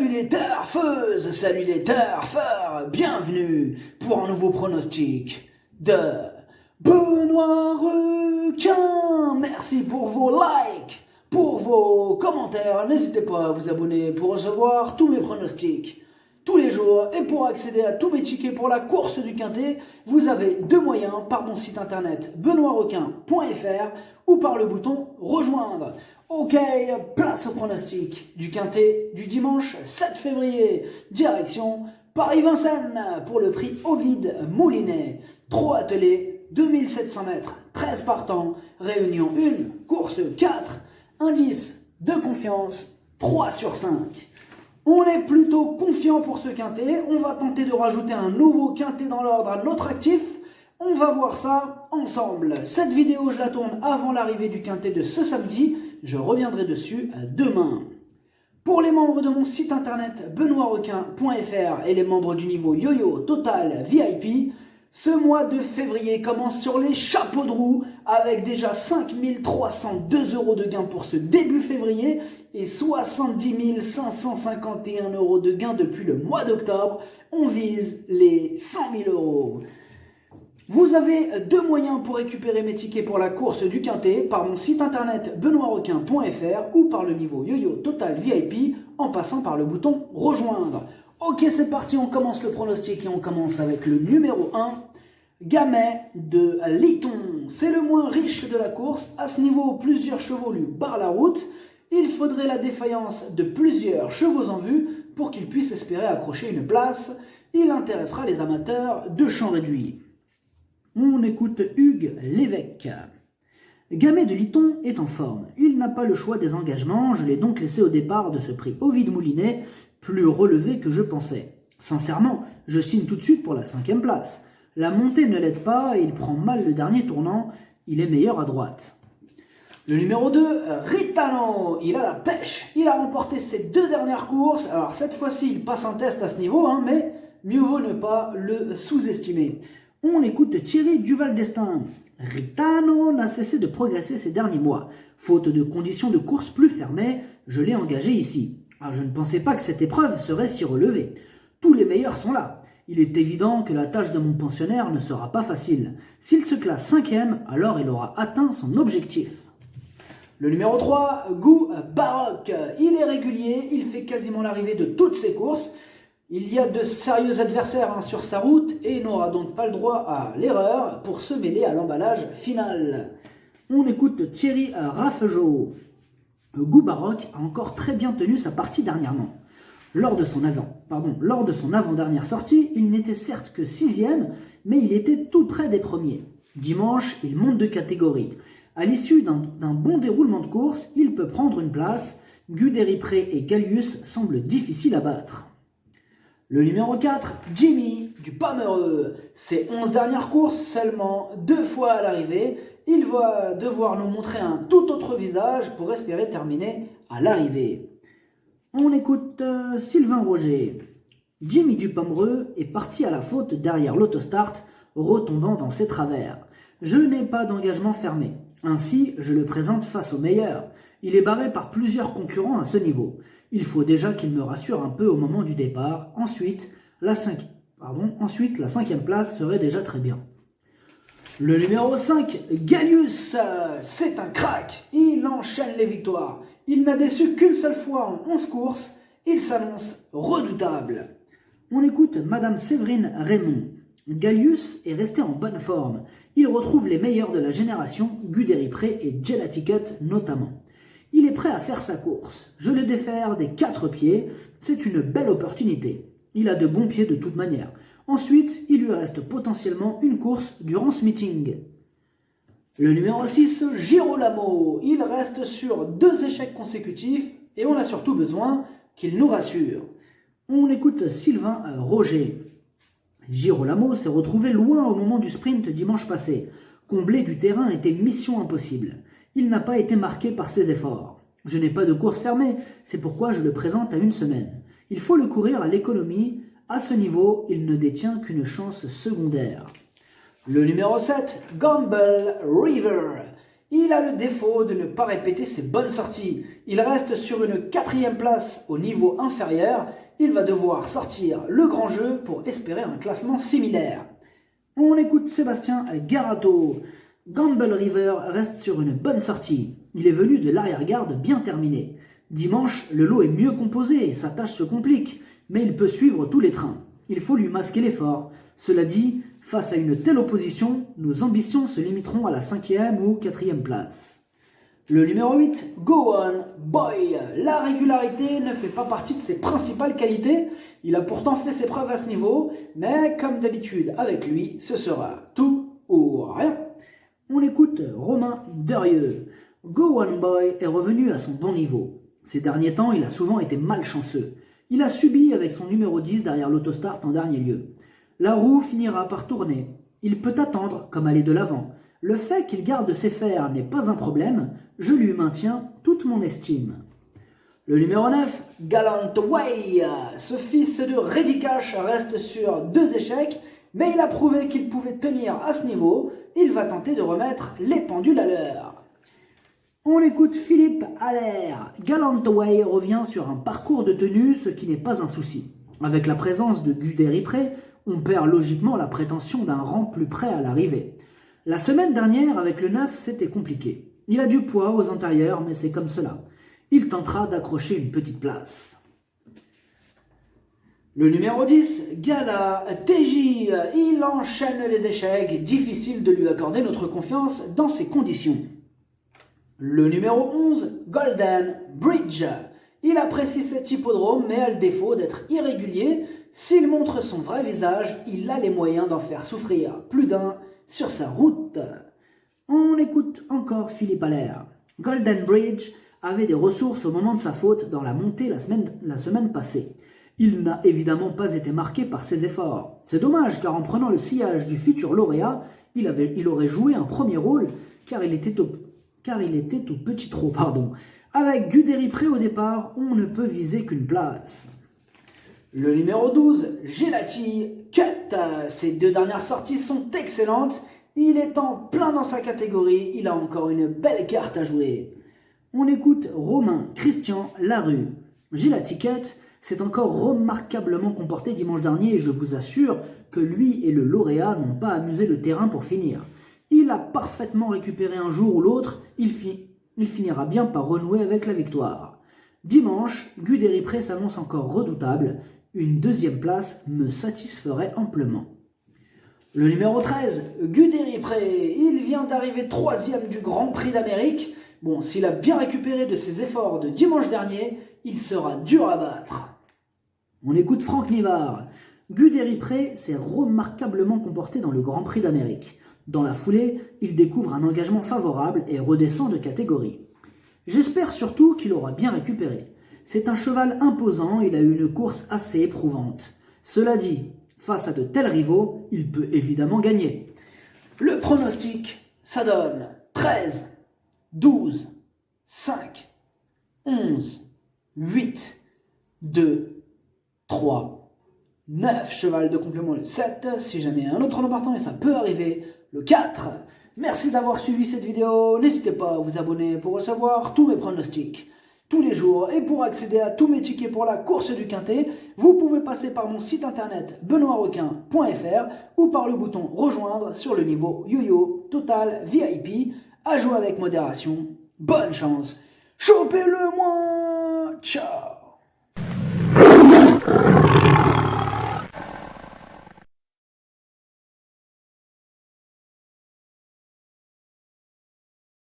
Salut les turfeuses, salut les turfeurs, bienvenue pour un nouveau pronostic de Benoît Requin. Merci pour vos likes, pour vos commentaires. N'hésitez pas à vous abonner pour recevoir tous mes pronostics tous les jours. Et pour accéder à tous mes tickets pour la course du Quintet, vous avez deux moyens, par mon site internet benoîtrequin.fr ou par le bouton rejoindre. Ok, place au pronostic du Quintet du dimanche 7 février. Direction Paris-Vincennes pour le prix Ovid Moulinet. 3 attelés, 2700 mètres, 13 partants, réunion 1, course 4, indice de confiance 3 sur 5. On est plutôt confiant pour ce Quintet. On va tenter de rajouter un nouveau Quintet dans l'ordre à notre actif. On va voir ça ensemble. Cette vidéo, je la tourne avant l'arrivée du Quintet de ce samedi. Je reviendrai dessus demain. Pour les membres de mon site internet benoîtrequin.fr et les membres du niveau Yo-Yo Total VIP, ce mois de février commence sur les chapeaux de roue avec déjà 5 302 € de gains pour ce début février et 70 551 € de gains depuis le mois d'octobre. On vise les 100 000 €. Vous avez deux moyens pour récupérer mes tickets pour la course du Quintet, par mon site internet benoîtrequin.fr ou par le niveau Yo-Yo Total VIP en passant par le bouton rejoindre. Ok, c'est parti, on commence le pronostic et on commence avec le numéro 1, Gamay de Liton. C'est le moins riche de la course. À ce niveau, plusieurs chevaux lui barrent la route. Il faudrait la défaillance de plusieurs chevaux en vue pour qu'il puisse espérer accrocher une place. Il intéressera les amateurs de champ réduit. On écoute Hugues Lévesque. Gamay de Liton est en forme. Il n'a pas le choix des engagements. Je l'ai donc laissé au départ de ce prix Ovid Moulinet, plus relevé que je pensais. Sincèrement, je signe tout de suite pour la 5e place. La montée ne l'aide pas et il prend mal le dernier tournant. Il est meilleur à droite. Le numéro 2, Ritano. Il a la pêche. Il a remporté ses 2 dernières courses. Alors cette fois-ci, il passe un test à ce niveau, mais mieux vaut ne pas le sous-estimer. On écoute Thierry Duval d'Estaing. Ritano n'a cessé de progresser ces derniers mois. Faute de conditions de course plus fermées, je l'ai engagé ici. Je ne pensais pas que cette épreuve serait si relevée. Tous les meilleurs sont là. Il est évident que la tâche de mon pensionnaire ne sera pas facile. S'il se classe 5e, alors il aura atteint son objectif. Le numéro 3, Goût Baroque. Il est régulier, il fait quasiment l'arrivée de toutes ses courses. Il y a de sérieux adversaires sur sa route et n'aura donc pas le droit à l'erreur pour se mêler à l'emballage final. On écoute Thierry Raffegeau. Goût Baroque a encore très bien tenu sa partie dernièrement. Lors de son avant-dernière sortie, il n'était certes que 6e, mais il était tout près des premiers. Dimanche, il monte de catégorie. À l'issue d'un bon déroulement de course, il peut prendre une place. Guderipré et Gallius semblent difficiles à battre. Le numéro 4, Jimmy du Pomereux. Ses 11 dernières courses, seulement 2 fois à l'arrivée. Il va devoir nous montrer un tout autre visage pour espérer terminer à l'arrivée. On écoute Sylvain Roger. Jimmy du Pomereux est parti à la faute derrière l'autostart, retombant dans ses travers. Je n'ai pas d'engagement fermé. Ainsi, je le présente face aux meilleurs. Il est barré par plusieurs concurrents à ce niveau. Il faut déjà qu'il me rassure un peu au moment du départ. Ensuite, la 5e place serait déjà très bien. Le numéro 5, Gallius, c'est un crack. Il enchaîne les victoires. Il n'a déçu qu'une seule fois en 11 courses. Il s'annonce redoutable. On écoute Madame Séverine Raymond. Gallius est resté en bonne forme. Il retrouve les meilleurs de la génération, Guderipré et Gelaticut notamment. Il est prêt à faire sa course. Je le défère des 4 pieds. C'est une belle opportunité. Il a de bons pieds de toute manière. Ensuite, il lui reste potentiellement une course durant ce meeting. Le numéro 6, Girolamo. Il reste sur 2 échecs consécutifs et on a surtout besoin qu'il nous rassure. On écoute Sylvain Roger. Girolamo s'est retrouvé loin au moment du sprint dimanche passé. Combler du terrain était mission impossible. Il n'a pas été marqué par ses efforts. Je n'ai pas de course fermée, c'est pourquoi je le présente à 1 semaine. Il faut le courir à l'économie. À ce niveau, il ne détient qu'une chance secondaire. Le numéro 7, Gamble River. Il a le défaut de ne pas répéter ses bonnes sorties. Il reste sur une 4e place au niveau inférieur. Il va devoir sortir le grand jeu pour espérer un classement similaire. On écoute Sébastien Garato. Gamble River reste sur une bonne sortie. Il est venu de l'arrière-garde bien terminé. Dimanche, le lot est mieux composé et sa tâche se complique, mais il peut suivre tous les trains. Il faut lui masquer l'effort. Cela dit, face à une telle opposition, nos ambitions se limiteront à la 5e ou 4e place. Le numéro 8, Go On Boy. La régularité ne fait pas partie de ses principales qualités. Il a pourtant fait ses preuves à ce niveau, mais comme d'habitude avec lui, ce sera tout ou rien. On écoute Romain Derieux. Go On Boy est revenu à son bon niveau. Ces derniers temps, il a souvent été malchanceux. Il a subi avec son numéro 10 derrière l'autostart en dernier lieu. La roue finira par tourner. Il peut attendre comme aller de l'avant. Le fait qu'il garde ses fers n'est pas un problème. Je lui maintiens toute mon estime. Le numéro 9, Gallant Way. Ce fils de Reddy Cash reste sur 2 échecs, mais il a prouvé qu'il pouvait tenir à ce niveau. Il va tenter de remettre les pendules à l'heure. On écoute Philippe Allaire. Gallant Way revient sur un parcours de tenue, ce qui n'est pas un souci. Avec la présence de Guderipré, on perd logiquement la prétention d'un rang plus près à l'arrivée. La semaine dernière, avec le 9, c'était compliqué. Il a du poids aux antérieurs, mais c'est comme cela. Il tentera d'accrocher une petite place. Le numéro 10, Gala TJ. Il enchaîne les échecs. Difficile de lui accorder notre confiance dans ces conditions. Le numéro 11, Golden Bridge. Il apprécie cet hippodrome, mais a le défaut d'être irrégulier. S'il montre son vrai visage, il a les moyens d'en faire souffrir plus d'un sur sa route. On écoute encore Philippe Allaire. Golden Bridge avait des ressources au moment de sa faute dans la montée la semaine passée. Il n'a évidemment pas été marqué par ses efforts. C'est dommage car en prenant le sillage du futur lauréat, il aurait joué un premier rôle car il était au petit trot. Avec Guderipré au départ, on ne peut viser qu'une place. Le numéro 12, Gelati Cut. Ses 2 dernières sorties sont excellentes. Il est en plein dans sa catégorie. Il a encore une belle carte à jouer. On écoute Romain Christian Larue. Gelati Cut s'est encore remarquablement comporté dimanche dernier et je vous assure que lui et le lauréat n'ont pas amusé le terrain pour finir. Il a parfaitement récupéré un jour ou l'autre, il finira bien par renouer avec la victoire. Dimanche, Guderipré s'annonce encore redoutable, une 2e place me satisferait amplement. Le numéro 13, Guderipré, il vient d'arriver 3e du Grand Prix d'Amérique. Bon, s'il a bien récupéré de ses efforts de dimanche dernier, il sera dur à battre. On écoute Franck Nivard. Guderipré s'est remarquablement comporté dans le Grand Prix d'Amérique. Dans la foulée, il découvre un engagement favorable et redescend de catégorie. J'espère surtout qu'il aura bien récupéré. C'est un cheval imposant, il a eu une course assez éprouvante. Cela dit, face à de tels rivaux, il peut évidemment gagner. Le pronostic, ça donne 13, 12, 5, 11, 8, 2, 3, 9. Cheval de complément le 7. Si jamais un autre nom partant, et ça peut arriver, le 4. Merci d'avoir suivi cette vidéo. N'hésitez pas à vous abonner pour recevoir tous mes pronostics tous les jours. Et pour accéder à tous mes tickets pour la course du Quintet, vous pouvez passer par mon site internet benoîtrequin.fr ou par le bouton rejoindre sur le niveau YoYo Total VIP. À jouer avec modération. Bonne chance. Chopez-le moi. Ciao.